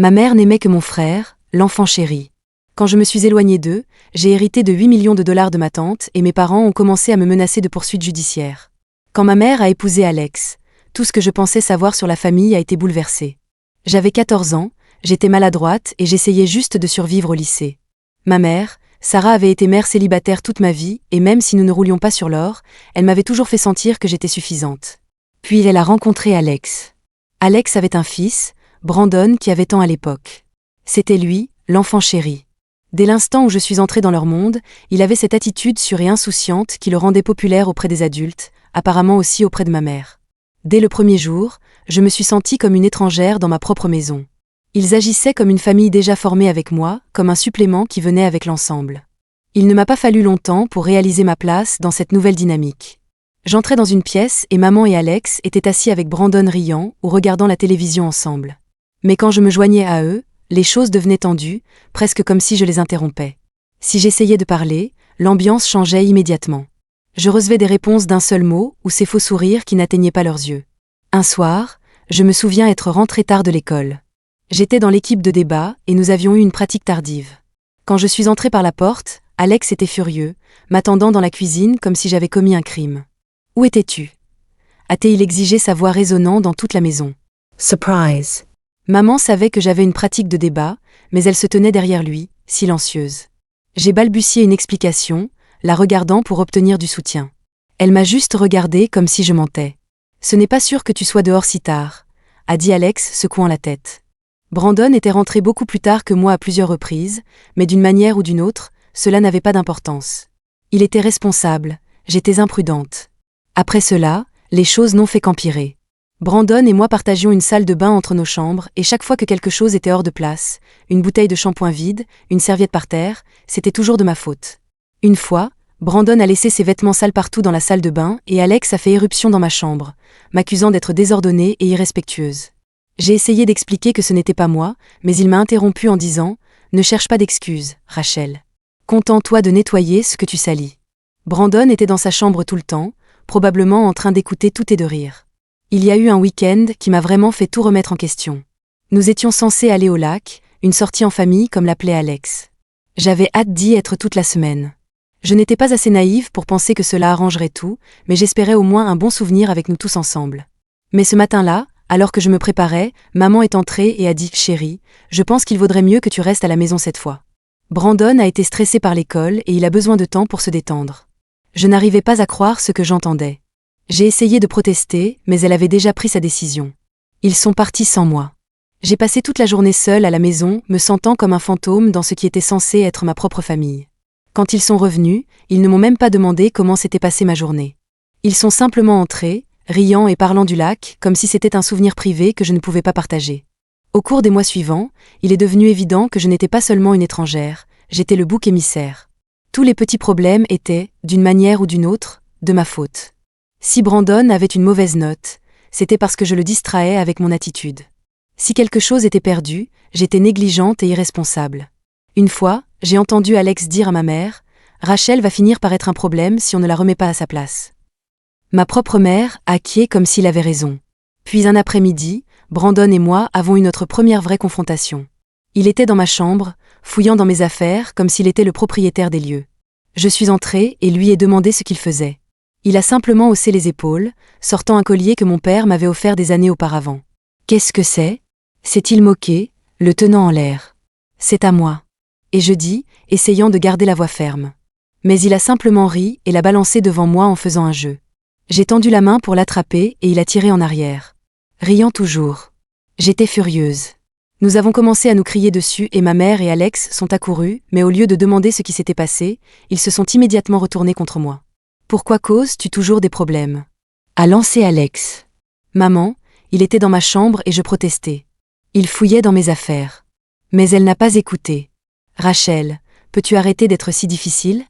Ma mère n'aimait que mon frère, l'enfant chéri. Quand je me suis éloignée d'eux, j'ai hérité de 8 millions de dollars de ma tante et mes parents ont commencé à me menacer de poursuites judiciaires. Quand ma mère a épousé Alex, tout ce que je pensais savoir sur la famille a été bouleversé. J'avais 14 ans, j'étais maladroite et j'essayais juste de survivre au lycée. Ma mère, Sarah, avait été mère célibataire toute ma vie et même si nous ne roulions pas sur l'or, elle m'avait toujours fait sentir que j'étais suffisante. Puis elle a rencontré Alex. Alex avait un fils, Brandon, qui avait tant à l'époque. C'était lui, l'enfant chéri. Dès l'instant où je suis entrée dans leur monde, il avait cette attitude sûre et insouciante qui le rendait populaire auprès des adultes, apparemment aussi auprès de ma mère. Dès le premier jour, je me suis sentie comme une étrangère dans ma propre maison. Ils agissaient comme une famille déjà formée avec moi, comme un supplément qui venait avec l'ensemble. Il ne m'a pas fallu longtemps pour réaliser ma place dans cette nouvelle dynamique. J'entrais dans une pièce et maman et Alex étaient assis avec Brandon riant ou regardant la télévision ensemble. Mais quand je me joignais à eux, les choses devenaient tendues, presque comme si je les interrompais. Si j'essayais de parler, l'ambiance changeait immédiatement. Je recevais des réponses d'un seul mot ou ces faux sourires qui n'atteignaient pas leurs yeux. Un soir, je me souviens être rentrée tard de l'école. J'étais dans l'équipe de débat et nous avions eu une pratique tardive. Quand je suis entrée par la porte, Alex était furieux, m'attendant dans la cuisine comme si j'avais commis un crime. « Où étais-tu » a-t-il exigé, sa voix résonnant dans toute la maison. « Surprise !» Maman savait que j'avais une pratique de débat, mais elle se tenait derrière lui, silencieuse. J'ai balbutié une explication, la regardant pour obtenir du soutien. Elle m'a juste regardé comme si je mentais. « Ce n'est pas sûr que tu sois dehors si tard », a dit Alex, secouant la tête. Brandon était rentré beaucoup plus tard que moi à plusieurs reprises, mais d'une manière ou d'une autre, cela n'avait pas d'importance. Il était responsable, j'étais imprudente. Après cela, les choses n'ont fait qu'empirer. Brandon et moi partagions une salle de bain entre nos chambres et chaque fois que quelque chose était hors de place, une bouteille de shampoing vide, une serviette par terre, c'était toujours de ma faute. Une fois, Brandon a laissé ses vêtements sales partout dans la salle de bain et Alex a fait éruption dans ma chambre, m'accusant d'être désordonnée et irrespectueuse. J'ai essayé d'expliquer que ce n'était pas moi, mais il m'a interrompu en disant « Ne cherche pas d'excuses, Rachel. Contente-toi de nettoyer ce que tu salis. » Brandon était dans sa chambre tout le temps, probablement en train d'écouter tout et de rire. Il y a eu un week-end qui m'a vraiment fait tout remettre en question. Nous étions censés aller au lac, une sortie en famille comme l'appelait Alex. J'avais hâte d'y être toute la semaine. Je n'étais pas assez naïve pour penser que cela arrangerait tout, mais j'espérais au moins un bon souvenir avec nous tous ensemble. Mais ce matin-là, alors que je me préparais, maman est entrée et a dit « Chérie, je pense qu'il vaudrait mieux que tu restes à la maison cette fois. » Brandon a été stressé par l'école et il a besoin de temps pour se détendre. Je n'arrivais pas à croire ce que j'entendais. J'ai essayé de protester, mais elle avait déjà pris sa décision. Ils sont partis sans moi. J'ai passé toute la journée seule à la maison, me sentant comme un fantôme dans ce qui était censé être ma propre famille. Quand ils sont revenus, ils ne m'ont même pas demandé comment s'était passée ma journée. Ils sont simplement entrés, riant et parlant du lac, comme si c'était un souvenir privé que je ne pouvais pas partager. Au cours des mois suivants, il est devenu évident que je n'étais pas seulement une étrangère, j'étais le bouc émissaire. Tous les petits problèmes étaient, d'une manière ou d'une autre, de ma faute. Si Brandon avait une mauvaise note, c'était parce que je le distraais avec mon attitude. Si quelque chose était perdu, j'étais négligente et irresponsable. Une fois, j'ai entendu Alex dire à ma mère « Rachel va finir par être un problème si on ne la remet pas à sa place. » Ma propre mère acquiesçait comme s'il avait raison. Puis un après-midi, Brandon et moi avons eu notre première vraie confrontation. Il était dans ma chambre, fouillant dans mes affaires comme s'il était le propriétaire des lieux. Je suis entrée et lui ai demandé ce qu'il faisait. Il a simplement haussé les épaules, sortant un collier que mon père m'avait offert des années auparavant. « Qu'est-ce que c'est » s'est-il moqué, le tenant en l'air. « C'est à moi. » Et je dis, essayant de garder la voix ferme. Mais il a simplement ri et l'a balancé devant moi en faisant un jeu. J'ai tendu la main pour l'attraper et il a tiré en arrière. Riant toujours. J'étais furieuse. Nous avons commencé à nous crier dessus et ma mère et Alex sont accourus, mais au lieu de demander ce qui s'était passé, ils se sont immédiatement retournés contre moi. « Pourquoi causes-tu toujours des problèmes » a lancé Alex. « Maman, il était dans ma chambre et je protestais. Il fouillait dans mes affaires. Mais elle n'a pas écouté. Rachel, peux-tu arrêter d'être si difficile ?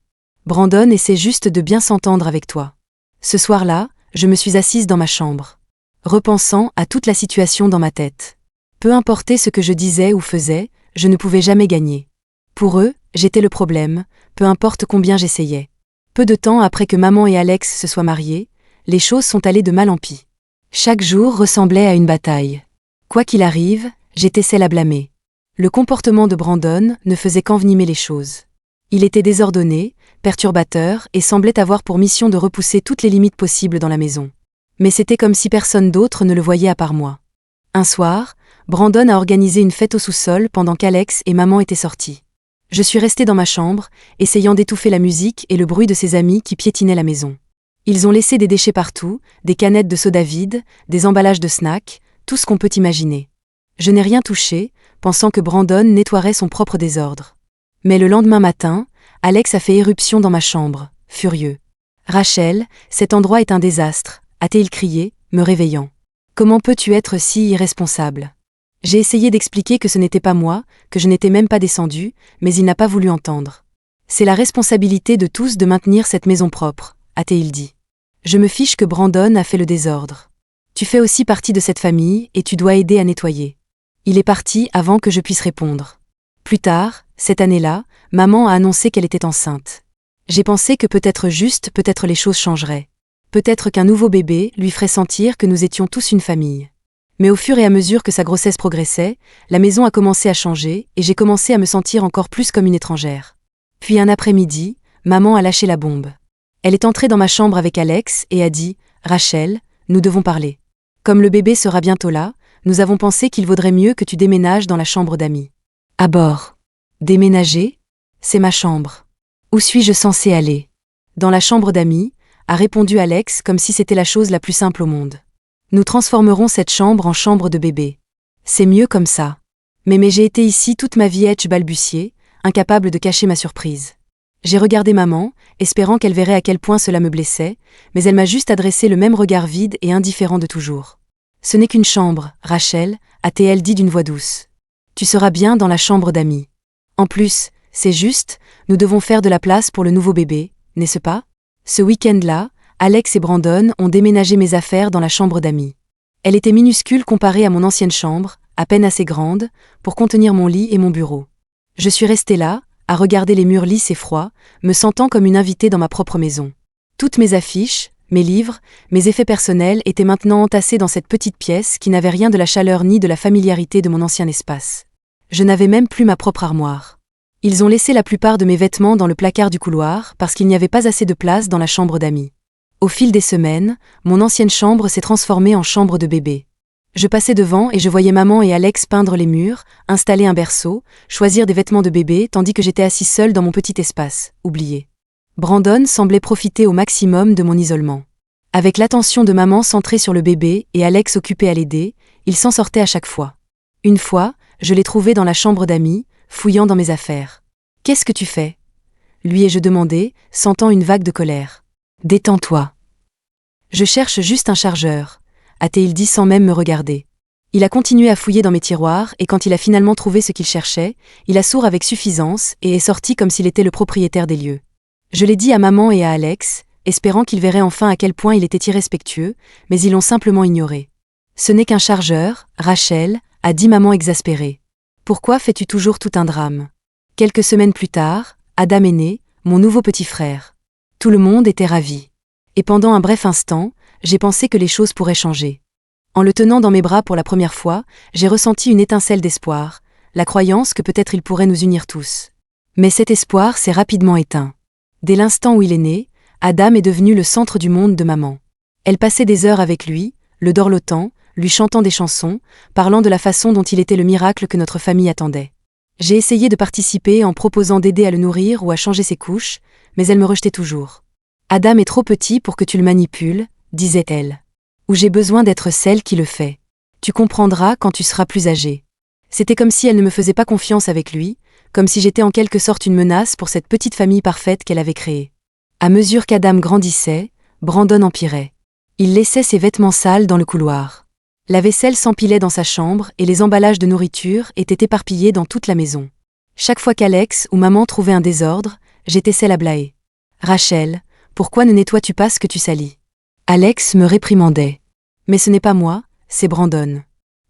Brandon essaie juste de bien s'entendre avec toi. » Ce soir-là, je me suis assise dans ma chambre, repensant à toute la situation dans ma tête. Peu importait ce que je disais ou faisais, je ne pouvais jamais gagner. Pour eux, j'étais le problème, peu importe combien j'essayais. Peu de temps après que maman et Alex se soient mariés, les choses sont allées de mal en pis. Chaque jour ressemblait à une bataille. Quoi qu'il arrive, j'étais celle à blâmer. Le comportement de Brandon ne faisait qu'envenimer les choses. Il était désordonné, perturbateur et semblait avoir pour mission de repousser toutes les limites possibles dans la maison. Mais c'était comme si personne d'autre ne le voyait à part moi. Un soir, Brandon a organisé une fête au sous-sol pendant qu'Alex et maman étaient sortis. Je suis restée dans ma chambre, essayant d'étouffer la musique et le bruit de ses amis qui piétinaient la maison. Ils ont laissé des déchets partout, des canettes de soda vides, des emballages de snacks, tout ce qu'on peut imaginer. Je n'ai rien touché, pensant que Brandon nettoierait son propre désordre. Mais le lendemain matin, Alex a fait éruption dans ma chambre, furieux. « Rachel, cet endroit est un désastre », a-t-il crié, me réveillant. « Comment peux-tu être si irresponsable ?» J'ai essayé d'expliquer que ce n'était pas moi, que je n'étais même pas descendue, mais il n'a pas voulu entendre. « C'est la responsabilité de tous de maintenir cette maison propre », a-t-il dit. Je me fiche que Brandon a fait le désordre. Tu fais aussi partie de cette famille et tu dois aider à nettoyer. Il est parti avant que je puisse répondre. Plus tard, cette année-là, maman a annoncé qu'elle était enceinte. J'ai pensé que peut-être les choses changeraient. Peut-être qu'un nouveau bébé lui ferait sentir que nous étions tous une famille. Mais au fur et à mesure que sa grossesse progressait, la maison a commencé à changer et j'ai commencé à me sentir encore plus comme une étrangère. Puis un après-midi, maman a lâché la bombe. Elle est entrée dans ma chambre avec Alex et a dit « Rachel, nous devons parler. Comme le bébé sera bientôt là, nous avons pensé qu'il vaudrait mieux que tu déménages dans la chambre d'amis. » À bord. Déménager ? C'est ma chambre. Où suis-je censée aller ? Dans la chambre d'amis, a répondu Alex comme si c'était la chose la plus simple au monde. Nous transformerons cette chambre en chambre de bébé. C'est mieux comme ça. Mais j'ai été ici toute ma vie, ai-je balbutié, incapable de cacher ma surprise. J'ai regardé maman, espérant qu'elle verrait à quel point cela me blessait, mais elle m'a juste adressé le même regard vide et indifférent de toujours. Ce n'est qu'une chambre, Rachel, a-t-elle dit d'une voix douce. Tu seras bien dans la chambre d'amis. En plus, c'est juste, nous devons faire de la place pour le nouveau bébé, n'est-ce pas ? Ce week-end-là, Alex et Brandon ont déménagé mes affaires dans la chambre d'amis. Elle était minuscule comparée à mon ancienne chambre, à peine assez grande, pour contenir mon lit et mon bureau. Je suis restée là, à regarder les murs lisses et froids, me sentant comme une invitée dans ma propre maison. Toutes mes affiches, mes livres, mes effets personnels étaient maintenant entassés dans cette petite pièce qui n'avait rien de la chaleur ni de la familiarité de mon ancien espace. Je n'avais même plus ma propre armoire. Ils ont laissé la plupart de mes vêtements dans le placard du couloir parce qu'il n'y avait pas assez de place dans la chambre d'amis. Au fil des semaines, mon ancienne chambre s'est transformée en chambre de bébé. Je passais devant et je voyais maman et Alex peindre les murs, installer un berceau, choisir des vêtements de bébé tandis que j'étais assise seule dans mon petit espace, oublié. Brandon semblait profiter au maximum de mon isolement. Avec l'attention de maman centrée sur le bébé et Alex occupé à l'aider, il s'en sortait à chaque fois. Une fois, je l'ai trouvé dans la chambre d'amis, fouillant dans mes affaires. « Qu'est-ce que tu fais ?» lui ai-je demandé, sentant une vague de colère. « Détends-toi. » « Je cherche juste un chargeur », a-t-il dit sans même me regarder. Il a continué à fouiller dans mes tiroirs et quand il a finalement trouvé ce qu'il cherchait, il a souri avec suffisance et est sorti comme s'il était le propriétaire des lieux. Je l'ai dit à maman et à Alex, espérant qu'ils verraient enfin à quel point il était irrespectueux, mais ils l'ont simplement ignoré. « Ce n'est qu'un chargeur, Rachel », a dit maman exaspérée. « Pourquoi fais-tu toujours tout un drame ?» Quelques semaines plus tard, Adam est né, mon nouveau petit frère. Tout le monde était ravi. Et pendant un bref instant, j'ai pensé que les choses pourraient changer. En le tenant dans mes bras pour la première fois, j'ai ressenti une étincelle d'espoir, la croyance que peut-être il pourrait nous unir tous. Mais cet espoir s'est rapidement éteint. Dès l'instant où il est né, Adam est devenu le centre du monde de maman. Elle passait des heures avec lui, le dorlotant, lui chantant des chansons, parlant de la façon dont il était le miracle que notre famille attendait. J'ai essayé de participer en proposant d'aider à le nourrir ou à changer ses couches, mais elle me rejetait toujours. « Adam est trop petit pour que tu le manipules », disait-elle. « Ou j'ai besoin d'être celle qui le fait. Tu comprendras quand tu seras plus âgé. » C'était comme si elle ne me faisait pas confiance avec lui, comme si j'étais en quelque sorte une menace pour cette petite famille parfaite qu'elle avait créée. À mesure qu'Adam grandissait, Brandon empirait. Il laissait ses vêtements sales dans le couloir. La vaisselle s'empilait dans sa chambre et les emballages de nourriture étaient éparpillés dans toute la maison. Chaque fois qu'Alex ou maman trouvaient un désordre, j'étais celle à blâmer. « Rachel, pourquoi ne nettoies-tu pas ce que tu salis ?» Alex me réprimandait. « Mais ce n'est pas moi, c'est Brandon. »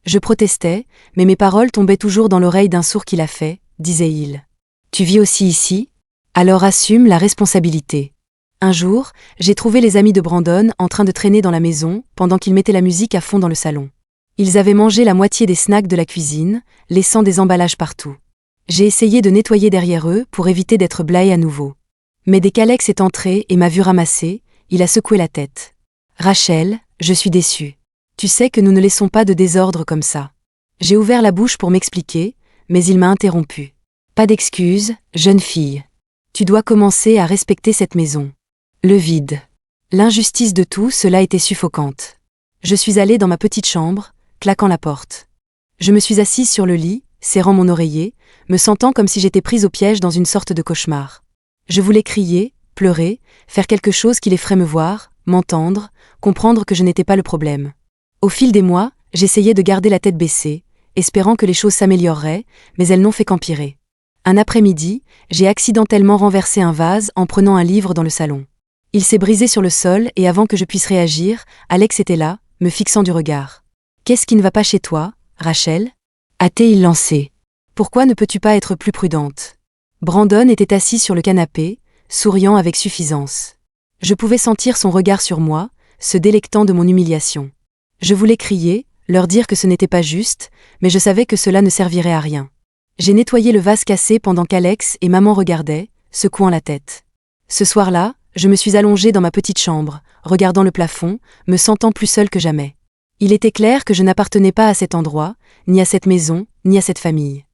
Je protestais, mais mes paroles tombaient toujours dans l'oreille d'un sourd qui l'a fait, disait-il. « Tu vis aussi ici ? Alors assume la responsabilité. » Un jour, j'ai trouvé les amis de Brandon en train de traîner dans la maison pendant qu'ils mettaient la musique à fond dans le salon. Ils avaient mangé la moitié des snacks de la cuisine, laissant des emballages partout. J'ai essayé de nettoyer derrière eux pour éviter d'être blâé à nouveau. Mais dès qu'Alex est entré et m'a vu ramasser, il a secoué la tête. « Rachel, je suis déçue. Tu sais que nous ne laissons pas de désordre comme ça. » J'ai ouvert la bouche pour m'expliquer, mais il m'a interrompu. « Pas d'excuses, jeune fille. Tu dois commencer à respecter cette maison. » Le vide. L'injustice de tout cela était suffocante. Je suis allée dans ma petite chambre, claquant la porte. Je me suis assise sur le lit, serrant mon oreiller, me sentant comme si j'étais prise au piège dans une sorte de cauchemar. Je voulais crier, pleurer, faire quelque chose qui les ferait me voir, m'entendre, comprendre que je n'étais pas le problème. Au fil des mois, j'essayais de garder la tête baissée, espérant que les choses s'amélioreraient, mais elles n'ont fait qu'empirer. Un après-midi, j'ai accidentellement renversé un vase en prenant un livre dans le salon. Il s'est brisé sur le sol et avant que je puisse réagir, Alex était là, me fixant du regard. « Qu'est-ce qui ne va pas chez toi, Rachel ?» a-t-il lancé. « Pourquoi ne peux-tu pas être plus prudente ?» Brandon était assis sur le canapé, souriant avec suffisance. Je pouvais sentir son regard sur moi, se délectant de mon humiliation. Je voulais crier, leur dire que ce n'était pas juste, mais je savais que cela ne servirait à rien. J'ai nettoyé le vase cassé pendant qu'Alex et maman regardaient, secouant la tête. Ce soir-là, je me suis allongée dans ma petite chambre, regardant le plafond, me sentant plus seule que jamais. Il était clair que je n'appartenais pas à cet endroit, ni à cette maison, ni à cette famille.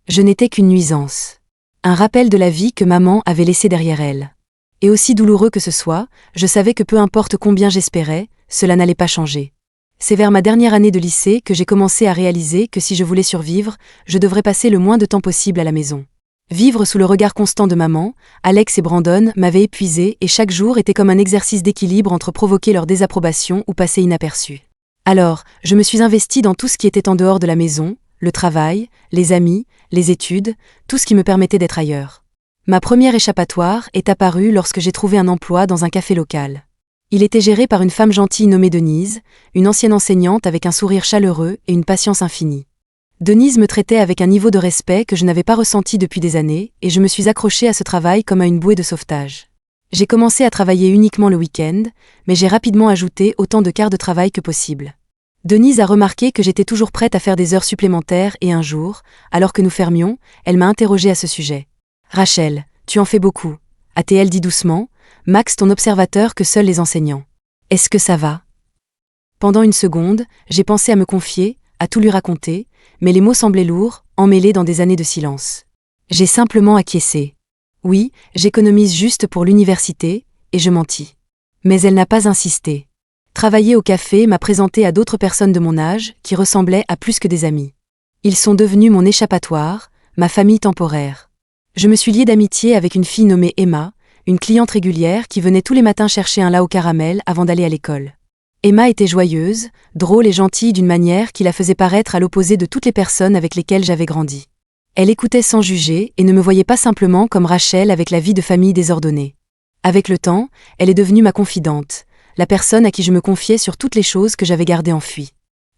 Je n'étais qu'une nuisance. Un rappel de la vie que maman avait laissée derrière elle. Et aussi douloureux que ce soit, je savais que peu importe combien j'espérais, cela n'allait pas changer. C'est vers ma dernière année de lycée que j'ai commencé à réaliser que si je voulais survivre, je devrais passer le moins de temps possible à la maison. Vivre sous le regard constant de maman, Alex et Brandon m'avaient épuisé et chaque jour était comme un exercice d'équilibre entre provoquer leur désapprobation ou passer inaperçu. Alors, je me suis investie dans tout ce qui était en dehors de la maison, le travail, les amis, les études, tout ce qui me permettait d'être ailleurs. Ma première échappatoire est apparue lorsque j'ai trouvé un emploi dans un café local. Il était géré par une femme gentille nommée Denise, une ancienne enseignante avec un sourire chaleureux et une patience infinie. Denise me traitait avec un niveau de respect que je n'avais pas ressenti depuis des années et je me suis accrochée à ce travail comme à une bouée de sauvetage. J'ai commencé à travailler uniquement le week-end, mais j'ai rapidement ajouté autant de quarts de travail que possible. Denise a remarqué que j'étais toujours prête à faire des heures supplémentaires et un jour, alors que nous fermions, elle m'a interrogée à ce sujet. « Rachel, tu en fais beaucoup » a-t-elle dit doucement, « Max ton observateur que seuls les enseignants. Est-ce que ça va ?» Pendant une seconde, j'ai pensé à me confier, à tout lui raconter, mais les mots semblaient lourds, emmêlés dans des années de silence. J'ai simplement acquiescé. Oui, j'économise juste pour l'université, et je mentis. Mais elle n'a pas insisté. Travailler au café m'a présenté à d'autres personnes de mon âge qui ressemblaient à plus que des amis. Ils sont devenus mon échappatoire, ma famille temporaire. Je me suis liée d'amitié avec une fille nommée Emma, une cliente régulière qui venait tous les matins chercher un lait au caramel avant d'aller à l'école. Emma était joyeuse, drôle et gentille d'une manière qui la faisait paraître à l'opposé de toutes les personnes avec lesquelles j'avais grandi. Elle écoutait sans juger et ne me voyait pas simplement comme Rachel avec la vie de famille désordonnée. Avec le temps, elle est devenue ma confidente, la personne à qui je me confiais sur toutes les choses que j'avais gardées enfouies.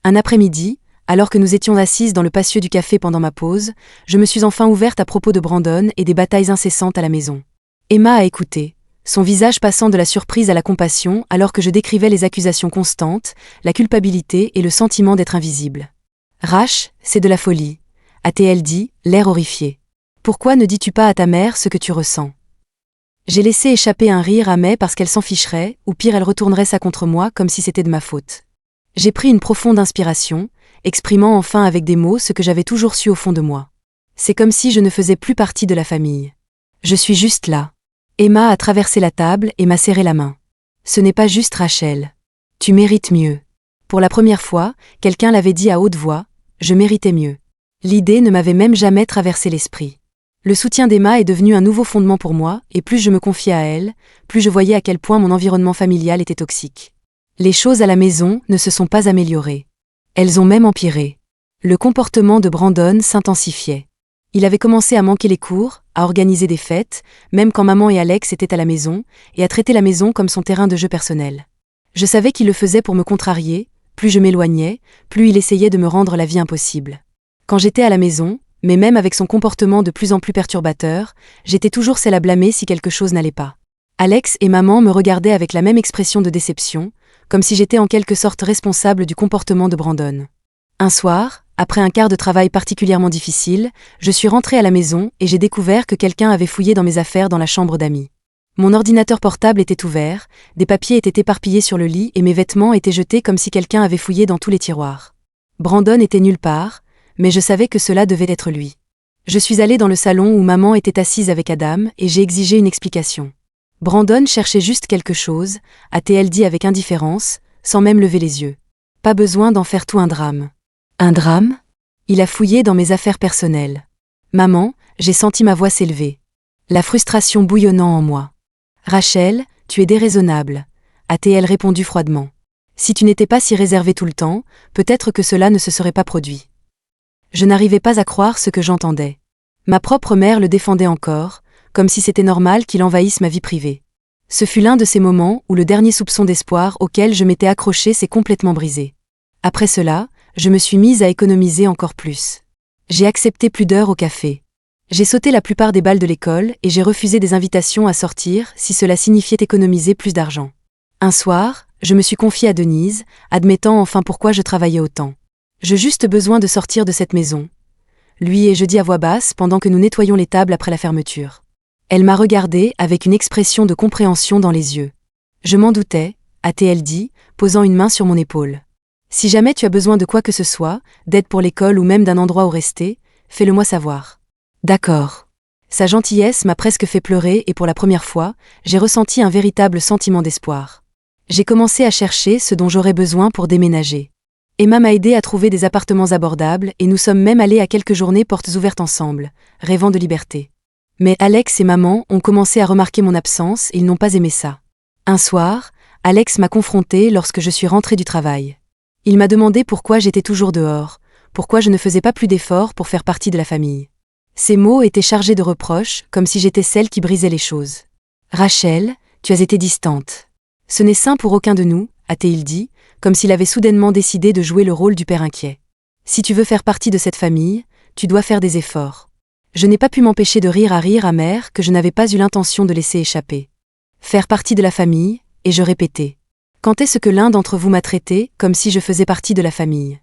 Un après-midi, alors que nous étions assises dans le patio du café pendant ma pause, je me suis enfin ouverte à propos de Brandon et des batailles incessantes à la maison. Emma a écouté, son visage passant de la surprise à la compassion alors que je décrivais les accusations constantes, la culpabilité et le sentiment d'être invisible. « Rach, c'est de la folie », a-t-elle dit, l'air horrifié. « Pourquoi ne dis-tu pas à ta mère ce que tu ressens ?» J'ai laissé échapper un rire amer parce qu'elle s'en ficherait, ou pire elle retournerait ça contre moi comme si c'était de ma faute. J'ai pris une profonde inspiration, exprimant enfin avec des mots ce que j'avais toujours su au fond de moi. C'est comme si je ne faisais plus partie de la famille. Je suis juste là. Emma a traversé la table et m'a serré la main. Ce n'est pas juste Rachel. Tu mérites mieux. Pour la première fois, quelqu'un l'avait dit à haute voix, je méritais mieux. L'idée ne m'avait même jamais traversé l'esprit. Le soutien d'Emma est devenu un nouveau fondement pour moi, et plus je me confiais à elle, plus je voyais à quel point mon environnement familial était toxique. Les choses à la maison ne se sont pas améliorées. Elles ont même empiré. Le comportement de Brandon s'intensifiait. Il avait commencé à manquer les cours, à organiser des fêtes, même quand maman et Alex étaient à la maison, et à traiter la maison comme son terrain de jeu personnel. Je savais qu'il le faisait pour me contrarier, plus je m'éloignais, plus il essayait de me rendre la vie impossible. Quand j'étais à la maison, mais même avec son comportement de plus en plus perturbateur, j'étais toujours celle à blâmer si quelque chose n'allait pas. Alex et maman me regardaient avec la même expression de déception, comme si j'étais en quelque sorte responsable du comportement de Brandon. Un soir, après un quart de travail particulièrement difficile, je suis rentrée à la maison et j'ai découvert que quelqu'un avait fouillé dans mes affaires dans la chambre d'amis. Mon ordinateur portable était ouvert, des papiers étaient éparpillés sur le lit et mes vêtements étaient jetés comme si quelqu'un avait fouillé dans tous les tiroirs. Brandon était nulle part, mais je savais que cela devait être lui. Je suis allée dans le salon où maman était assise avec Adam et j'ai exigé une explication. Brandon cherchait juste quelque chose, a-t-elle dit avec indifférence, sans même lever les yeux. Pas besoin d'en faire tout un drame. Un drame ? Il a fouillé dans mes affaires personnelles. Maman, j'ai senti ma voix s'élever. La frustration bouillonnant en moi. Rachel, tu es déraisonnable, a-t-elle répondu froidement. Si tu n'étais pas si réservée tout le temps, peut-être que cela ne se serait pas produit. Je n'arrivais pas à croire ce que j'entendais. Ma propre mère le défendait encore, comme si c'était normal qu'il envahisse ma vie privée. Ce fut l'un de ces moments où le dernier soupçon d'espoir auquel je m'étais accrochée s'est complètement brisé. Après cela, je me suis mise à économiser encore plus. J'ai accepté plus d'heures au café. J'ai sauté la plupart des bals de l'école et j'ai refusé des invitations à sortir si cela signifiait économiser plus d'argent. Un soir, je me suis confiée à Denise, admettant enfin pourquoi je travaillais autant. J'ai juste besoin de sortir de cette maison. Lui et je dis à voix basse pendant que nous nettoyons les tables après la fermeture. Elle m'a regardée avec une expression de compréhension dans les yeux. Je m'en doutais, a-t-elle dit, posant une main sur mon épaule. Si jamais tu as besoin de quoi que ce soit, d'aide pour l'école ou même d'un endroit où rester, fais-le-moi savoir. D'accord. Sa gentillesse m'a presque fait pleurer et pour la première fois, j'ai ressenti un véritable sentiment d'espoir. J'ai commencé à chercher ce dont j'aurais besoin pour déménager. Emma m'a aidé à trouver des appartements abordables et nous sommes même allés à quelques journées portes ouvertes ensemble, rêvant de liberté. Mais Alex et maman ont commencé à remarquer mon absence et ils n'ont pas aimé ça. Un soir, Alex m'a confrontée lorsque je suis rentrée du travail. Il m'a demandé pourquoi j'étais toujours dehors, pourquoi je ne faisais pas plus d'efforts pour faire partie de la famille. Ces mots étaient chargés de reproches, comme si j'étais celle qui brisait les choses. Rachel, tu as été distante. Ce n'est sain pour aucun de nous, a-t-il dit, comme s'il avait soudainement décidé de jouer le rôle du père inquiet. Si tu veux faire partie de cette famille, tu dois faire des efforts. Je n'ai pas pu m'empêcher de rire amer que je n'avais pas eu l'intention de laisser échapper. Faire partie de la famille, et je répétais. Quand est-ce que l'un d'entre vous m'a traité comme si je faisais partie de la famille ?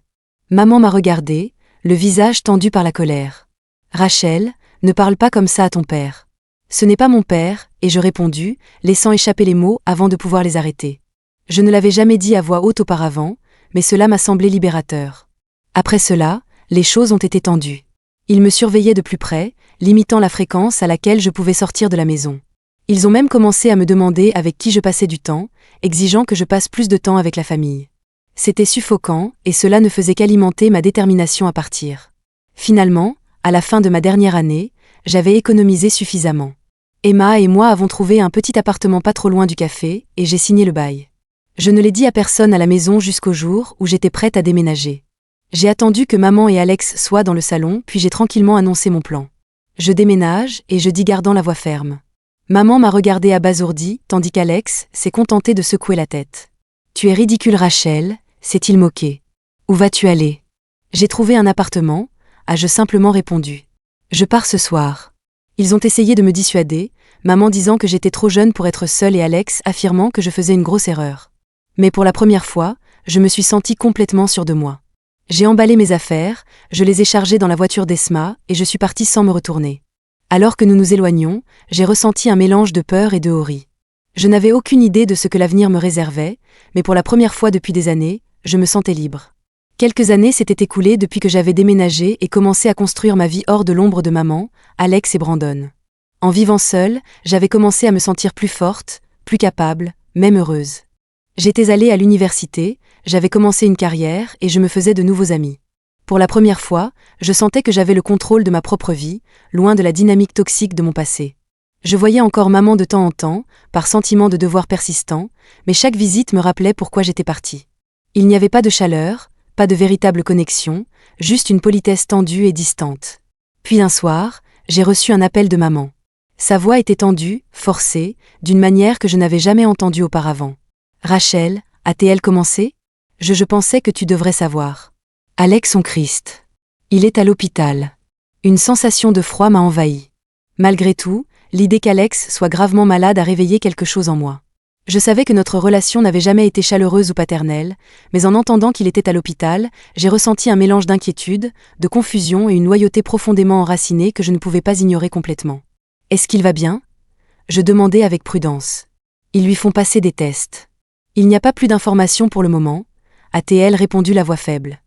Maman m'a regardé, le visage tendu par la colère. Rachel, ne parle pas comme ça à ton père. Ce n'est pas mon père, ai je répondu, laissant échapper les mots avant de pouvoir les arrêter. Je ne l'avais jamais dit à voix haute auparavant, mais cela m'a semblé libérateur. Après cela, les choses ont été tendues. Ils me surveillaient de plus près, limitant la fréquence à laquelle je pouvais sortir de la maison. Ils ont même commencé à me demander avec qui je passais du temps, exigeant que je passe plus de temps avec la famille. C'était suffocant, et cela ne faisait qu'alimenter ma détermination à partir. Finalement, à la fin de ma dernière année, j'avais économisé suffisamment. Emma et moi avons trouvé un petit appartement pas trop loin du café, et j'ai signé le bail. Je ne l'ai dit à personne à la maison jusqu'au jour où j'étais prête à déménager. J'ai attendu que maman et Alex soient dans le salon, puis j'ai tranquillement annoncé mon plan. Je déménage, et je dis gardant la voix ferme. Maman m'a regardée abasourdie, tandis qu'Alex s'est contenté de secouer la tête. « Tu es ridicule Rachel », s'est-il moqué. « Où vas-tu aller ? » « J'ai trouvé un appartement », ai-je simplement répondu. « Je pars ce soir. » Ils ont essayé de me dissuader, maman disant que j'étais trop jeune pour être seule et Alex affirmant que je faisais une grosse erreur. Mais pour la première fois, je me suis sentie complètement sûre de moi. J'ai emballé mes affaires, je les ai chargées dans la voiture d'Esma et je suis partie sans me retourner. Alors que nous nous éloignions, j'ai ressenti un mélange de peur et de horreur. Je n'avais aucune idée de ce que l'avenir me réservait, mais pour la première fois depuis des années, je me sentais libre. Quelques années s'étaient écoulées depuis que j'avais déménagé et commencé à construire ma vie hors de l'ombre de maman, Alex et Brandon. En vivant seule, j'avais commencé à me sentir plus forte, plus capable, même heureuse. J'étais allée à l'université, j'avais commencé une carrière et je me faisais de nouveaux amis. Pour la première fois, je sentais que j'avais le contrôle de ma propre vie, loin de la dynamique toxique de mon passé. Je voyais encore maman de temps en temps, par sentiment de devoir persistant, mais chaque visite me rappelait pourquoi j'étais partie. Il n'y avait pas de chaleur, pas de véritable connexion, juste une politesse tendue et distante. Puis un soir, j'ai reçu un appel de maman. Sa voix était tendue, forcée, d'une manière que je n'avais jamais entendue auparavant. « Rachel, a-t-elle commencé ? Je pensais que tu devrais savoir. Alex en Christ. Il est à l'hôpital. » Une sensation de froid m'a envahi. Malgré tout, l'idée qu'Alex soit gravement malade a réveillé quelque chose en moi. Je savais que notre relation n'avait jamais été chaleureuse ou paternelle, mais en entendant qu'il était à l'hôpital, j'ai ressenti un mélange d'inquiétude, de confusion et une loyauté profondément enracinée que je ne pouvais pas ignorer complètement. Est-ce qu'il va bien ? Je demandai avec prudence. Ils lui font passer des tests. Il n'y a pas plus d'informations pour le moment, a-t-elle répondu la voix faible.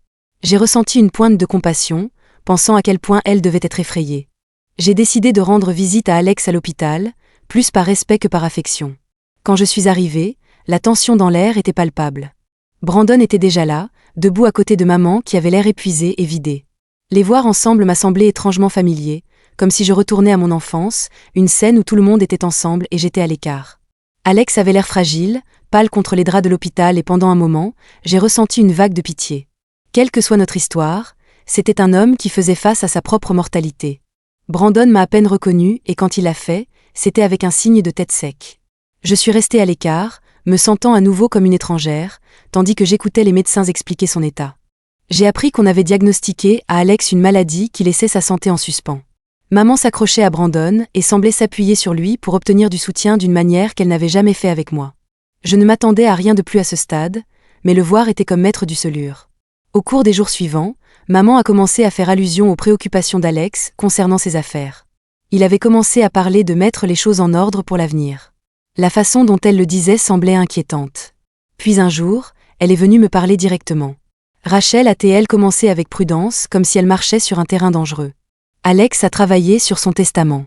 J'ai ressenti une pointe de compassion, pensant à quel point elle devait être effrayée. J'ai décidé de rendre visite à Alex à l'hôpital, plus par respect que par affection. Quand je suis arrivée, la tension dans l'air était palpable. Brandon était déjà là, debout à côté de maman qui avait l'air épuisée et vidée. Les voir ensemble m'a semblé étrangement familier, comme si je retournais à mon enfance, une scène où tout le monde était ensemble et j'étais à l'écart. Alex avait l'air fragile, pâle contre les draps de l'hôpital et pendant un moment, j'ai ressenti une vague de pitié. Quelle que soit notre histoire, c'était un homme qui faisait face à sa propre mortalité. Brandon m'a à peine reconnu et quand il l'a fait, c'était avec un signe de tête sec. Je suis restée à l'écart, me sentant à nouveau comme une étrangère, tandis que j'écoutais les médecins expliquer son état. J'ai appris qu'on avait diagnostiqué à Alex une maladie qui laissait sa santé en suspens. Maman s'accrochait à Brandon et semblait s'appuyer sur lui pour obtenir du soutien d'une manière qu'elle n'avait jamais fait avec moi. Je ne m'attendais à rien de plus à ce stade, mais le voir était comme maître du solure. Au cours des jours suivants, maman a commencé à faire allusion aux préoccupations d'Alex concernant ses affaires. Il avait commencé à parler de mettre les choses en ordre pour l'avenir. La façon dont elle le disait semblait inquiétante. Puis un jour, elle est venue me parler directement. Rachel a-t-elle commencé avec prudence, comme si elle marchait sur un terrain dangereux. Alex a travaillé sur son testament.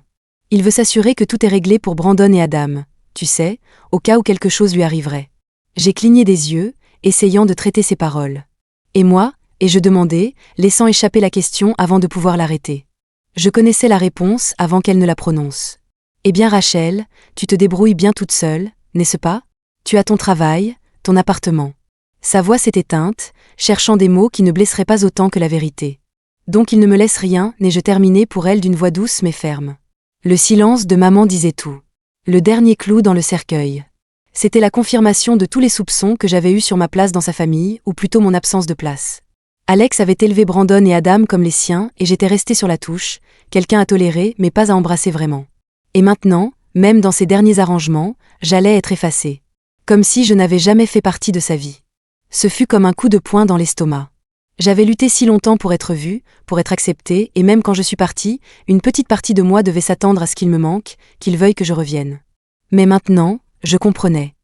Il veut s'assurer que tout est réglé pour Brandon et Adam, tu sais, au cas où quelque chose lui arriverait. J'ai cligné des yeux, essayant de traiter ses paroles. Et moi, et je demandais, laissant échapper la question avant de pouvoir l'arrêter. Je connaissais la réponse avant qu'elle ne la prononce. Eh bien Rachel, tu te débrouilles bien toute seule, n'est-ce pas ? Tu as ton travail, ton appartement. Sa voix s'est éteinte, cherchant des mots qui ne blesseraient pas autant que la vérité. Donc il ne me laisse rien, n'ai-je terminé pour elle d'une voix douce mais ferme. Le silence de maman disait tout. Le dernier clou dans le cercueil. C'était la confirmation de tous les soupçons que j'avais eus sur ma place dans sa famille, ou plutôt mon absence de place. Alex avait élevé Brandon et Adam comme les siens et j'étais restée sur la touche, quelqu'un à tolérer mais pas à embrasser vraiment. Et maintenant, même dans ces derniers arrangements, j'allais être effacée. Comme si je n'avais jamais fait partie de sa vie. Ce fut comme un coup de poing dans l'estomac. J'avais lutté si longtemps pour être vue, pour être acceptée, et même quand je suis partie, une petite partie de moi devait s'attendre à ce qu'il me manque, qu'il veuille que je revienne. Mais maintenant, je comprenais.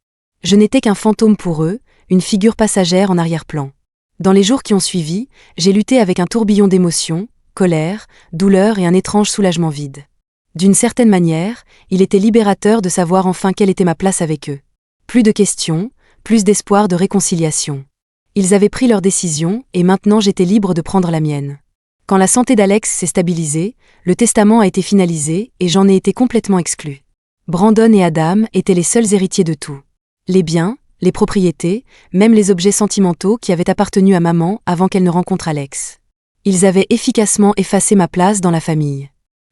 Je n'étais qu'un fantôme pour eux, une figure passagère en arrière-plan. Dans les jours qui ont suivi, j'ai lutté avec un tourbillon d'émotions, colère, douleur et un étrange soulagement vide. D'une certaine manière, il était libérateur de savoir enfin quelle était ma place avec eux. Plus de questions, plus d'espoir de réconciliation. Ils avaient pris leur décision et maintenant j'étais libre de prendre la mienne. Quand la santé d'Alex s'est stabilisée, le testament a été finalisé et j'en ai été complètement exclue. Brandon et Adam étaient les seuls héritiers de tout. Les biens, les propriétés, même les objets sentimentaux qui avaient appartenu à maman avant qu'elle ne rencontre Alex. Ils avaient efficacement effacé ma place dans la famille.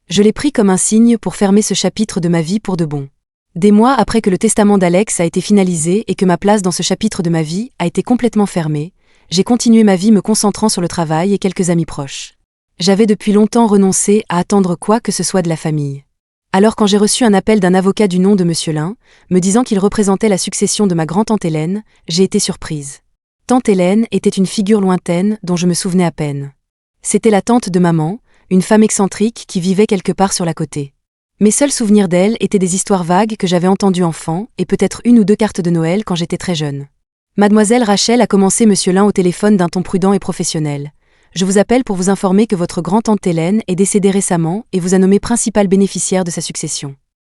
Je l'ai pris comme un signe pour fermer ce chapitre de ma vie pour de bon. Des mois après que le testament d'Alex a été finalisé et que ma place dans ce chapitre de ma vie a été complètement fermée, j'ai continué ma vie me concentrant sur le travail et quelques amis proches. J'avais depuis longtemps renoncé à attendre quoi que ce soit de la famille. Alors quand j'ai reçu un appel d'un avocat du nom de Monsieur Lin, me disant qu'il représentait la succession de ma grand-tante Hélène, j'ai été surprise. Tante Hélène était une figure lointaine dont je me souvenais à peine. C'était la tante de maman, une femme excentrique qui vivait quelque part sur la côté. Mes seuls souvenirs d'elle étaient des histoires vagues que j'avais entendues enfant et peut-être une ou deux cartes de Noël quand j'étais très jeune. Mademoiselle Rachel a commencé Monsieur Lin au téléphone d'un ton prudent et professionnel. Je vous appelle pour vous informer que votre grand-tante Hélène est décédée récemment et vous a nommé principal bénéficiaire de sa succession.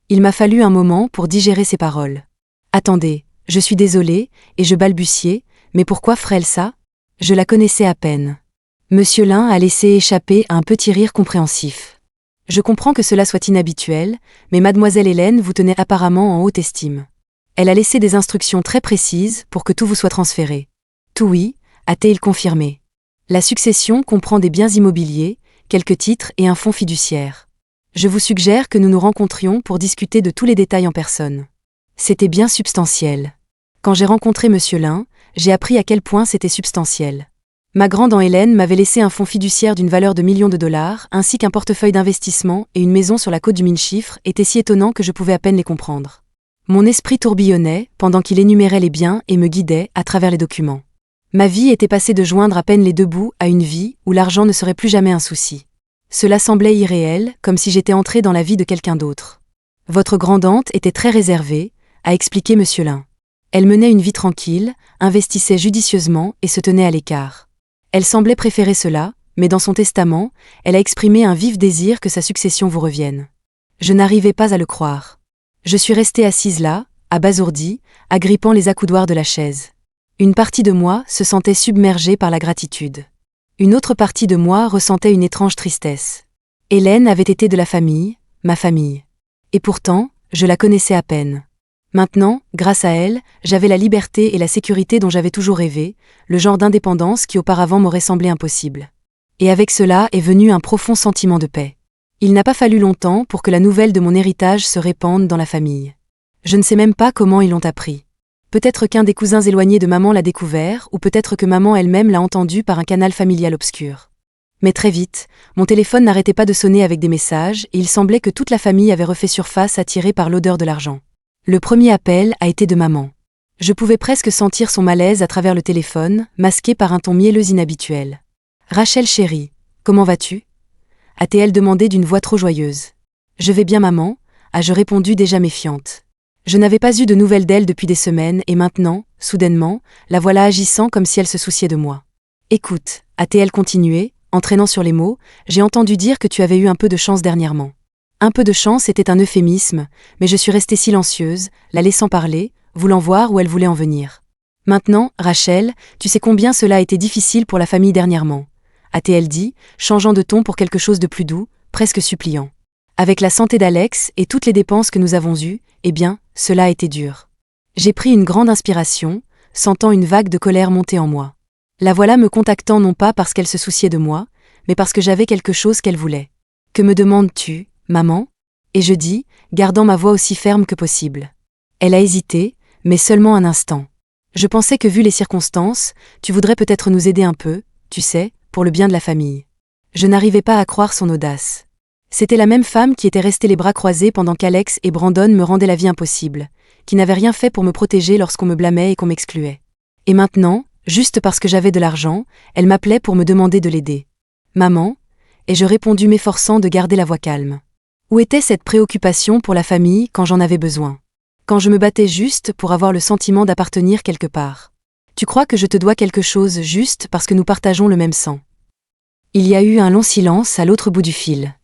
Il m'a fallu un moment pour digérer ces paroles. Attendez, je suis désolée, et je balbutiai, mais pourquoi ferait-elle ça ? Je la connaissais à peine. Monsieur Lin a laissé échapper un petit rire compréhensif. Je comprends que cela soit inhabituel, mais mademoiselle Hélène vous tenait apparemment en haute estime. Elle a laissé des instructions très précises pour que tout vous soit transféré. Tout oui, a-t-il confirmé. La succession comprend des biens immobiliers, quelques titres et un fonds fiduciaire. Je vous suggère que nous nous rencontrions pour discuter de tous les détails en personne. C'était bien substantiel. Quand j'ai rencontré Monsieur Lin, j'ai appris à quel point c'était substantiel. Ma grande Hélène m'avait laissé un fonds fiduciaire d'une valeur de millions de dollars, ainsi qu'un portefeuille d'investissement et une maison sur la côte du Minchiffre étaient si étonnants que je pouvais à peine les comprendre. Mon esprit tourbillonnait pendant qu'il énumérait les biens et me guidait à travers les documents. Ma vie était passée de joindre à peine les deux bouts à une vie où l'argent ne serait plus jamais un souci. Cela semblait irréel, comme si j'étais entrée dans la vie de quelqu'un d'autre. Votre grandante était très réservée, a expliqué Monsieur Lin. Elle menait une vie tranquille, investissait judicieusement et se tenait à l'écart. Elle semblait préférer cela, mais dans son testament, elle a exprimé un vif désir que sa succession vous revienne. Je n'arrivais pas à le croire. Je suis restée assise là, abasourdie, agrippant les accoudoirs de la chaise. Une partie de moi se sentait submergée par la gratitude. Une autre partie de moi ressentait une étrange tristesse. Hélène avait été de la famille, ma famille. Et pourtant, je la connaissais à peine. Maintenant, grâce à elle, j'avais la liberté et la sécurité dont j'avais toujours rêvé, le genre d'indépendance qui auparavant m'aurait semblé impossible. Et avec cela est venu un profond sentiment de paix. Il n'a pas fallu longtemps pour que la nouvelle de mon héritage se répande dans la famille. Je ne sais même pas comment ils l'ont appris. Peut-être qu'un des cousins éloignés de maman l'a découvert, ou peut-être que maman elle-même l'a entendu par un canal familial obscur. Mais très vite, mon téléphone n'arrêtait pas de sonner avec des messages, et il semblait que toute la famille avait refait surface attirée par l'odeur de l'argent. Le premier appel a été de maman. Je pouvais presque sentir son malaise à travers le téléphone, masqué par un ton mielleux inhabituel. « Rachel chérie, comment vas-tu » a-t-elle demandé d'une voix trop joyeuse. « Je vais bien maman » ai-je répondu déjà méfiante. Je n'avais pas eu de nouvelles d'elle depuis des semaines et maintenant, soudainement, la voilà agissant comme si elle se souciait de moi. « Écoute » a-t-elle continué, entraînant sur les mots, « j'ai entendu dire que tu avais eu un peu de chance dernièrement. » Un peu de chance était un euphémisme, mais je suis restée silencieuse, la laissant parler, voulant voir où elle voulait en venir. Maintenant, Rachel, tu sais combien cela a été difficile pour la famille dernièrement, a-t-elle dit, changeant de ton pour quelque chose de plus doux, presque suppliant. Avec la santé d'Alex et toutes les dépenses que nous avons eues, eh bien, cela a été dur. J'ai pris une grande inspiration, sentant une vague de colère monter en moi. La voilà me contactant non pas parce qu'elle se souciait de moi, mais parce que j'avais quelque chose qu'elle voulait. Que me demandes-tu, maman ? Et je dis, gardant ma voix aussi ferme que possible. Elle a hésité, mais seulement un instant. Je pensais que vu les circonstances, tu voudrais peut-être nous aider un peu, tu sais, pour le bien de la famille. Je n'arrivais pas à croire son audace. C'était la même femme qui était restée les bras croisés pendant qu'Alex et Brandon me rendaient la vie impossible, qui n'avait rien fait pour me protéger lorsqu'on me blâmait et qu'on m'excluait. Et maintenant, juste parce que j'avais de l'argent, elle m'appelait pour me demander de l'aider. Maman, ai-je répondu m'efforçant de garder la voix calme. Où était cette préoccupation pour la famille quand j'en avais besoin ? Quand je me battais juste pour avoir le sentiment d'appartenir quelque part. Tu crois que je te dois quelque chose juste parce que nous partageons le même sang ? Il y a eu un long silence à l'autre bout du fil.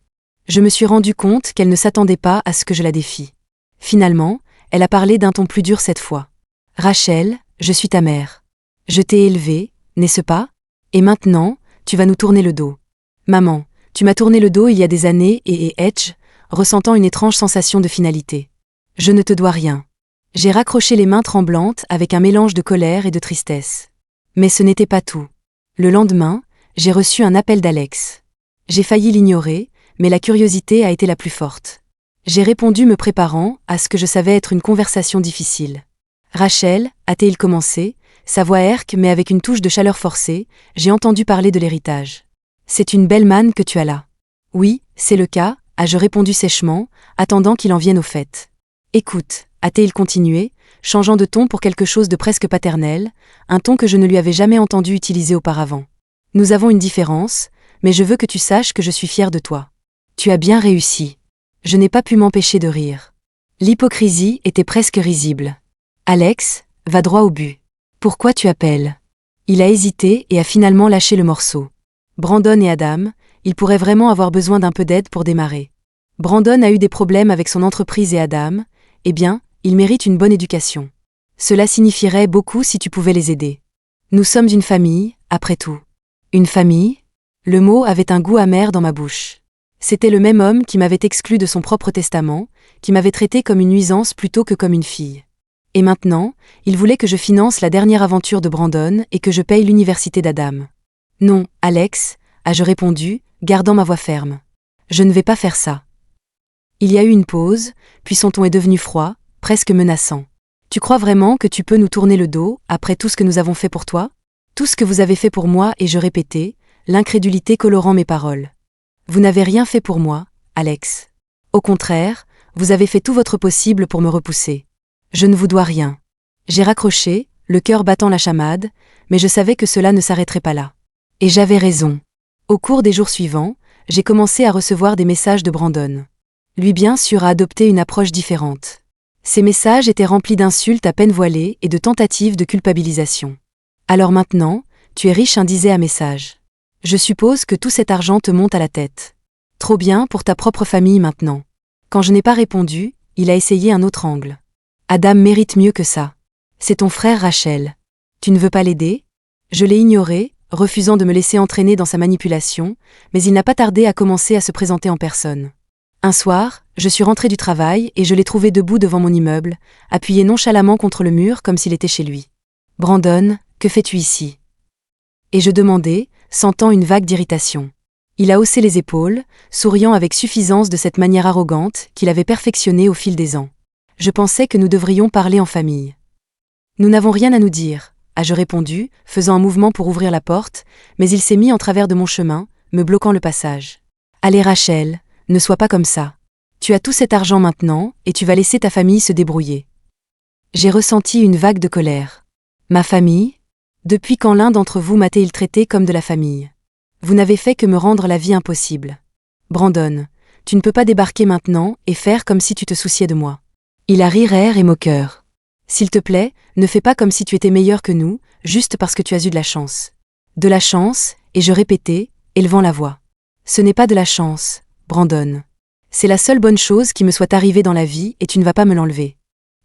Je me suis rendu compte qu'elle ne s'attendait pas à ce que je la défie. Finalement, elle a parlé d'un ton plus dur cette fois. « Rachel, je suis ta mère. Je t'ai élevée, n'est-ce pas ? Et maintenant, tu vas nous tourner le dos. Maman, tu m'as tourné le dos il y a des années et Edge, ressentant une étrange sensation de finalité. Je ne te dois rien. » J'ai raccroché les mains tremblantes avec un mélange de colère et de tristesse. Mais ce n'était pas tout. Le lendemain, j'ai reçu un appel d'Alex. J'ai failli l'ignorer, mais la curiosité a été la plus forte. J'ai répondu me préparant à ce que je savais être une conversation difficile. « Rachel » a-t-il commencé, sa voix herque mais avec une touche de chaleur forcée, j'ai entendu parler de l'héritage. « C'est une belle manne que tu as là. »« Oui, c'est le cas » ai-je répondu sèchement, attendant qu'il en vienne au fait. « Écoute » a-t-il continué, changeant de ton pour quelque chose de presque paternel, un ton que je ne lui avais jamais entendu utiliser auparavant. « Nous avons une différence, mais je veux que tu saches que je suis fière de toi. Tu as bien réussi. » Je n'ai pas pu m'empêcher de rire. L'hypocrisie était presque risible. « Alex, va droit au but. Pourquoi tu appelles ?» Il a hésité et a finalement lâché le morceau. Brandon et Adam, ils pourraient vraiment avoir besoin d'un peu d'aide pour démarrer. Brandon a eu des problèmes avec son entreprise et Adam, eh bien, ils méritent une bonne éducation. Cela signifierait beaucoup si tu pouvais les aider. Nous sommes une famille, après tout. Une famille ? Le mot avait un goût amer dans ma bouche. C'était le même homme qui m'avait exclu de son propre testament, qui m'avait traité comme une nuisance plutôt que comme une fille. Et maintenant, il voulait que je finance la dernière aventure de Brandon et que je paye l'université d'Adam. « Non, Alex » ai-je répondu, gardant ma voix ferme. « Je ne vais pas faire ça. » Il y a eu une pause, puis son ton est devenu froid, presque menaçant. « Tu crois vraiment que tu peux nous tourner le dos après tout ce que nous avons fait pour toi ? Tout ce que vous avez fait pour moi » et je répétais, l'incrédulité colorant mes paroles. « Vous n'avez rien fait pour moi, Alex. Au contraire, vous avez fait tout votre possible pour me repousser. Je ne vous dois rien. J'ai raccroché, le cœur battant la chamade, mais je savais que cela ne s'arrêterait pas là. Et j'avais raison. Au cours des jours suivants, j'ai commencé à recevoir des messages de Brandon. Lui bien sûr a adopté une approche différente. Ces messages étaient remplis d'insultes à peine voilées et de tentatives de culpabilisation. Alors maintenant, tu es riche, disait un message. Je suppose que tout cet argent te monte à la tête. Trop bien pour ta propre famille maintenant. Quand je n'ai pas répondu, il a essayé un autre angle. Adam mérite mieux que ça. C'est ton frère Rachel. Tu ne veux pas l'aider ? Je l'ai ignoré, refusant de me laisser entraîner dans sa manipulation, mais il n'a pas tardé à commencer à se présenter en personne. Un soir, je suis rentré du travail et je l'ai trouvé debout devant mon immeuble, appuyé nonchalamment contre le mur comme s'il était chez lui. « Brandon, que fais-tu ici ?» Et je demandai, sentant une vague d'irritation. Il a haussé les épaules, souriant avec suffisance de cette manière arrogante qu'il avait perfectionnée au fil des ans. Je pensais que nous devrions parler en famille. Nous n'avons rien à nous dire, ai-je répondu, faisant un mouvement pour ouvrir la porte, mais il s'est mis en travers de mon chemin, me bloquant le passage. Allez Rachel, ne sois pas comme ça. Tu as tout cet argent maintenant, et tu vas laisser ta famille se débrouiller. J'ai ressenti une vague de colère. Ma famille ? Depuis quand l'un d'entre vous m'a-t-il traité comme de la famille ? Vous n'avez fait que me rendre la vie impossible. Brandon, tu ne peux pas débarquer maintenant et faire comme si tu te souciais de moi. Il a ri rire et moqueur. S'il te plaît, ne fais pas comme si tu étais meilleur que nous, juste parce que tu as eu de la chance. De la chance, et je répétais, élevant la voix. Ce n'est pas de la chance, Brandon. C'est la seule bonne chose qui me soit arrivée dans la vie et tu ne vas pas me l'enlever.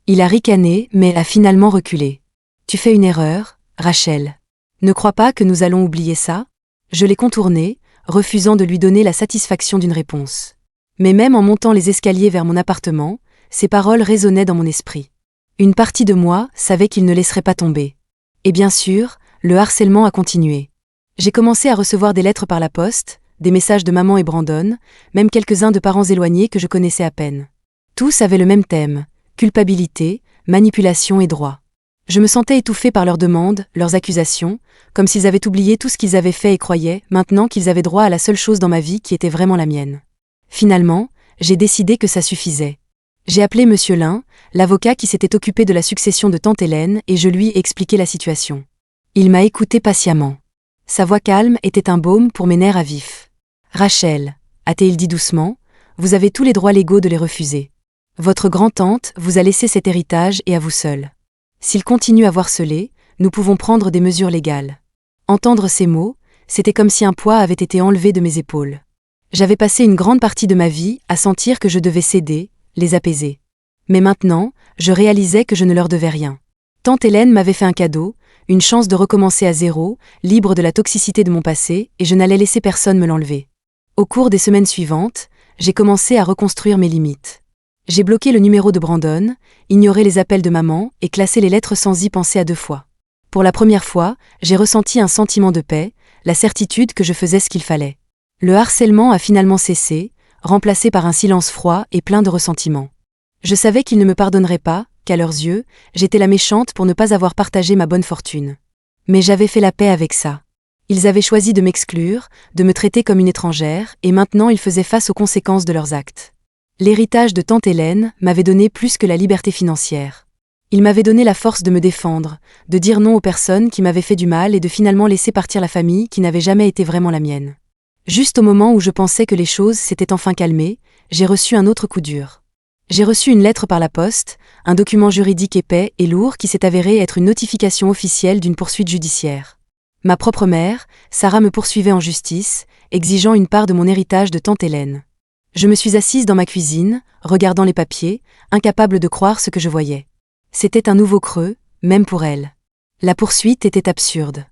Il a ricané, mais a finalement reculé. Tu fais une erreur, Rachel. Ne crois pas que nous allons oublier ça ? Je l'ai contourné, refusant de lui donner la satisfaction d'une réponse. Mais même en montant les escaliers vers mon appartement, ces paroles résonnaient dans mon esprit. Une partie de moi savait qu'il ne laisserait pas tomber. Et bien sûr, le harcèlement a continué. J'ai commencé à recevoir des lettres par la poste, des messages de maman et Brandon, même quelques-uns de parents éloignés que je connaissais à peine. Tous avaient le même thème, culpabilité, manipulation et droit. Je me sentais étouffée par leurs demandes, leurs accusations, comme s'ils avaient oublié tout ce qu'ils avaient fait et croyaient, maintenant qu'ils avaient droit à la seule chose dans ma vie qui était vraiment la mienne. Finalement, j'ai décidé que ça suffisait. J'ai appelé Monsieur Lin, l'avocat qui s'était occupé de la succession de tante Hélène, et je lui ai expliqué la situation. Il m'a écouté patiemment. Sa voix calme était un baume pour mes nerfs à vif. « Rachel, a-t-il dit doucement, vous avez tous les droits légaux de les refuser. Votre grand-tante vous a laissé cet héritage et à vous seule. S'il continue à vous harceler, nous pouvons prendre des mesures légales. » Entendre ces mots, c'était comme si un poids avait été enlevé de mes épaules. J'avais passé une grande partie de ma vie à sentir que je devais céder, les apaiser. Mais maintenant, je réalisais que je ne leur devais rien. Tante Hélène m'avait fait un cadeau, une chance de recommencer à zéro, libre de la toxicité de mon passé, et je n'allais laisser personne me l'enlever. Au cours des semaines suivantes, j'ai commencé à reconstruire mes limites. J'ai bloqué le numéro de Brandon, ignoré les appels de maman et classé les lettres sans y penser à deux fois. Pour la première fois, j'ai ressenti un sentiment de paix, la certitude que je faisais ce qu'il fallait. Le harcèlement a finalement cessé, remplacé par un silence froid et plein de ressentiment. Je savais qu'ils ne me pardonneraient pas, qu'à leurs yeux, j'étais la méchante pour ne pas avoir partagé ma bonne fortune. Mais j'avais fait la paix avec ça. Ils avaient choisi de m'exclure, de me traiter comme une étrangère, et maintenant ils faisaient face aux conséquences de leurs actes. L'héritage de tante Hélène m'avait donné plus que la liberté financière. Il m'avait donné la force de me défendre, de dire non aux personnes qui m'avaient fait du mal et de finalement laisser partir la famille qui n'avait jamais été vraiment la mienne. Juste au moment où je pensais que les choses s'étaient enfin calmées, j'ai reçu un autre coup dur. J'ai reçu une lettre par la poste, un document juridique épais et lourd qui s'est avéré être une notification officielle d'une poursuite judiciaire. Ma propre mère, Sarah, me poursuivait en justice, exigeant une part de mon héritage de tante Hélène. Je me suis assise dans ma cuisine, regardant les papiers, incapable de croire ce que je voyais. C'était un nouveau creux, même pour elle. La poursuite était absurde.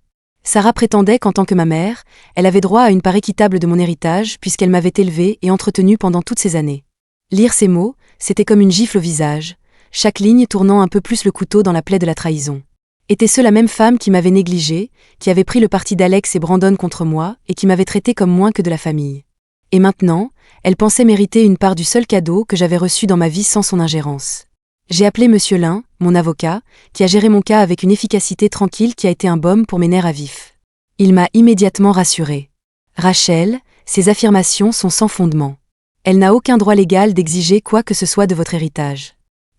Sarah prétendait qu'en tant que ma mère, elle avait droit à une part équitable de mon héritage puisqu'elle m'avait élevée et entretenue pendant toutes ces années. Lire ces mots, c'était comme une gifle au visage, chaque ligne tournant un peu plus le couteau dans la plaie de la trahison. Était-ce la même femme qui m'avait négligée, qui avait pris le parti d'Alex et Brandon contre moi et qui m'avait traité comme moins que de la famille? Et maintenant, elle pensait mériter une part du seul cadeau que j'avais reçu dans ma vie sans son ingérence. J'ai appelé Monsieur Lin, mon avocat, qui a géré mon cas avec une efficacité tranquille qui a été un baume pour mes nerfs à vif. Il m'a immédiatement rassurée. Rachel, ces affirmations sont sans fondement. Elle n'a aucun droit légal d'exiger quoi que ce soit de votre héritage.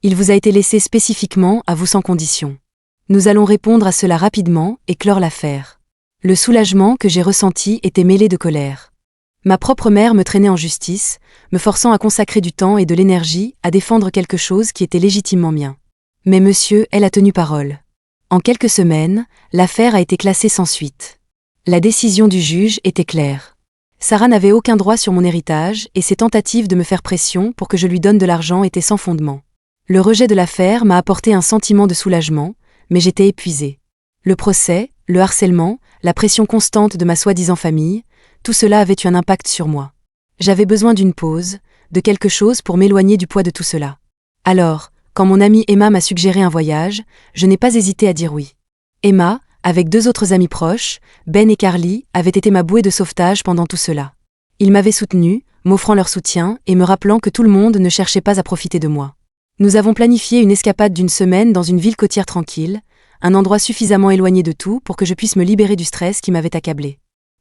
Il vous a été laissé spécifiquement à vous sans condition. Nous allons répondre à cela rapidement et clore l'affaire. Le soulagement que j'ai ressenti était mêlé de colère. Ma propre mère me traînait en justice, me forçant à consacrer du temps et de l'énergie à défendre quelque chose qui était légitimement mien. Mais monsieur, elle a tenu parole. En quelques semaines, l'affaire a été classée sans suite. La décision du juge était claire. Sarah n'avait aucun droit sur mon héritage et ses tentatives de me faire pression pour que je lui donne de l'argent étaient sans fondement. Le rejet de l'affaire m'a apporté un sentiment de soulagement, mais j'étais épuisée. Le procès, le harcèlement, la pression constante de ma soi-disant famille, tout cela avait eu un impact sur moi. J'avais besoin d'une pause, de quelque chose pour m'éloigner du poids de tout cela. Alors, quand mon amie Emma m'a suggéré un voyage, je n'ai pas hésité à dire oui. Emma, avec 2 autres amis proches, Ben et Carly, avaient été ma bouée de sauvetage pendant tout cela. Ils m'avaient soutenue, m'offrant leur soutien et me rappelant que tout le monde ne cherchait pas à profiter de moi. Nous avons planifié une escapade d'1 semaine dans une ville côtière tranquille, un endroit suffisamment éloigné de tout pour que je puisse me libérer du stress qui m'avait accablée.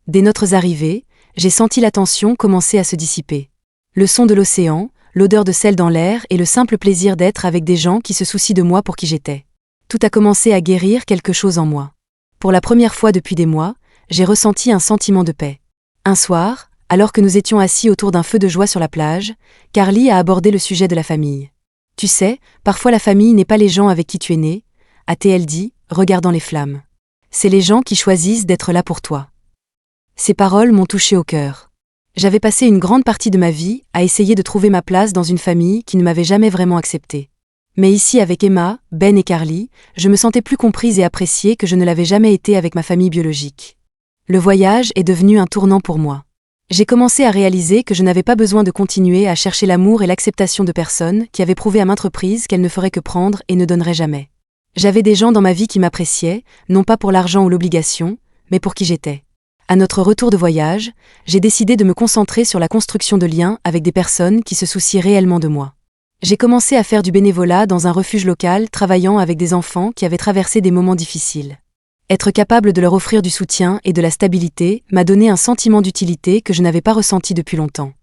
Dès notre arrivée, j'ai senti la tension commencer à se dissiper. Le son de l'océan, l'odeur de sel dans l'air et le simple plaisir d'être avec des gens qui se soucient de moi pour qui j'étais. Tout a commencé à guérir quelque chose en moi. Pour la première fois depuis des mois, j'ai ressenti un sentiment de paix. Un soir, alors que nous étions assis autour d'un feu de joie sur la plage, Carly a abordé le sujet de la famille. « Tu sais, parfois la famille n'est pas les gens avec qui tu es né », a-t-elle dit, regardant les flammes. « C'est les gens qui choisissent d'être là pour toi. » Ces paroles m'ont touché au cœur. J'avais passé une grande partie de ma vie à essayer de trouver ma place dans une famille qui ne m'avait jamais vraiment acceptée. Mais ici avec Emma, Ben et Carly, je me sentais plus comprise et appréciée que je ne l'avais jamais été avec ma famille biologique. Le voyage est devenu un tournant pour moi. J'ai commencé à réaliser que je n'avais pas besoin de continuer à chercher l'amour et l'acceptation de personnes qui avaient prouvé à maintes reprises qu'elles ne feraient que prendre et ne donneraient jamais. J'avais des gens dans ma vie qui m'appréciaient, non pas pour l'argent ou l'obligation, mais pour qui j'étais. À notre retour de voyage, j'ai décidé de me concentrer sur la construction de liens avec des personnes qui se soucient réellement de moi. J'ai commencé à faire du bénévolat dans un refuge local travaillant avec des enfants qui avaient traversé des moments difficiles. Être capable de leur offrir du soutien et de la stabilité m'a donné un sentiment d'utilité que je n'avais pas ressenti depuis longtemps.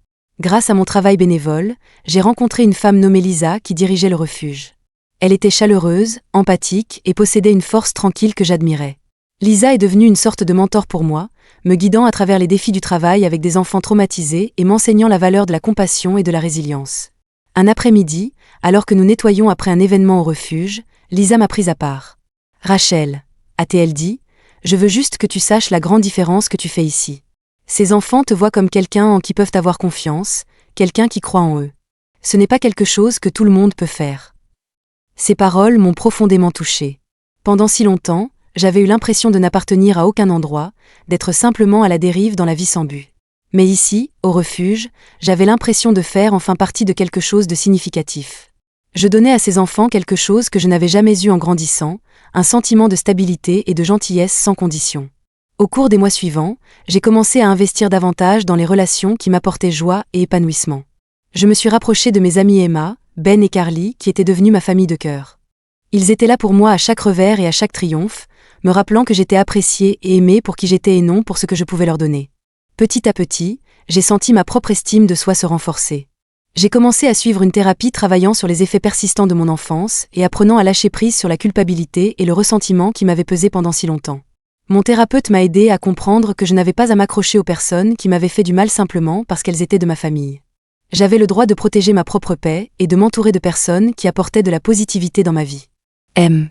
Grâce à mon travail bénévole, j'ai rencontré une femme nommée Lisa qui dirigeait le refuge. Elle était chaleureuse, empathique et possédait une force tranquille que j'admirais. Lisa est devenue une sorte de mentor pour moi, me guidant à travers les défis du travail avec des enfants traumatisés et m'enseignant la valeur de la compassion et de la résilience. Un après-midi, alors que nous nettoyions après un événement au refuge, Lisa m'a prise à part. « Rachel, a-t-elle dit, je veux juste que tu saches la grande différence que tu fais ici. Ces enfants te voient comme quelqu'un en qui peuvent avoir confiance, quelqu'un qui croit en eux. Ce n'est pas quelque chose que tout le monde peut faire. » Ces paroles m'ont profondément touchée. Pendant si longtemps, j'avais eu l'impression de n'appartenir à aucun endroit, d'être simplement à la dérive dans la vie sans but. Mais ici, au refuge, j'avais l'impression de faire enfin partie de quelque chose de significatif. Je donnais à ces enfants quelque chose que je n'avais jamais eu en grandissant, un sentiment de stabilité et de gentillesse sans condition. Au cours des mois suivants, j'ai commencé à investir davantage dans les relations qui m'apportaient joie et épanouissement. Je me suis rapprochée de mes amis Emma, Ben et Carly, qui étaient devenus ma famille de cœur. Ils étaient là pour moi à chaque revers et à chaque triomphe, me rappelant que j'étais appréciée et aimée pour qui j'étais et non pour ce que je pouvais leur donner. Petit à petit, j'ai senti ma propre estime de soi se renforcer. J'ai commencé à suivre une thérapie travaillant sur les effets persistants de mon enfance et apprenant à lâcher prise sur la culpabilité et le ressentiment qui m'avaient pesé pendant si longtemps. Mon thérapeute m'a aidé à comprendre que je n'avais pas à m'accrocher aux personnes qui m'avaient fait du mal simplement parce qu'elles étaient de ma famille. J'avais le droit de protéger ma propre paix et de m'entourer de personnes qui apportaient de la positivité dans ma vie. M.